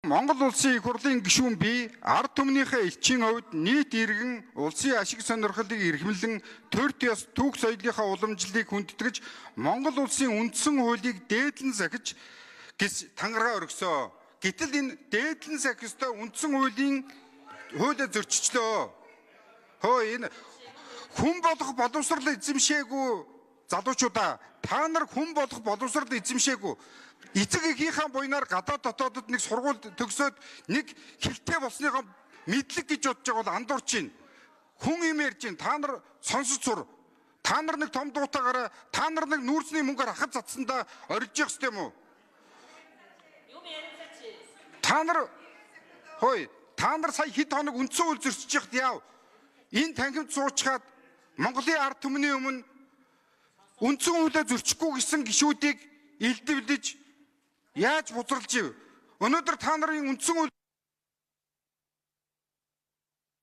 Монгол улсын их хурлын гишүүн би ард түмнийхээ элчийн хувьд нийт иргэн улсын ашиг сонирхлыг эрхэмлэн төрт ёс түүх соёлынхаа уламжлалыг хүндэтгэж Монгол улсын үндсэн хуулийг дээдлэн сахиж гэж тангараа өргөсөө. Гэтэл энэ дээдлэн сахистой үндсэн хуулиа зөрчилчлөө. Энэ хүн болох боловсрол эзэмшээгүй залуучуудаа та нар хүн болох боловсрол эзэмшээгүй. Эцэг эхийнхээ буйнаар гадаад дотоодод нэг сургууль төгсөөд нэг хэлтэй болсныхоо мэдлэг гэж бодож байгаа бол андуурч байна. Хүн юм ярьж байна. Та нар сонсож сур. Та нар нэг том дуутаагаараа та нар нэг нүүрсний мөнгөөр хахад цацсандаа орилж явах ёстой юм уу? Та нар сая хэд хоног үндсэн хууль зөрчиж яхад яав. Энэ танхимд суучгаад Монголын ард түмний өмнө үндсэн хуулиа зөрчихгүй гэсэн гишүүдийг илдэвлэж яаж бузралж ив? Өнөөдөр та нарын үндсэн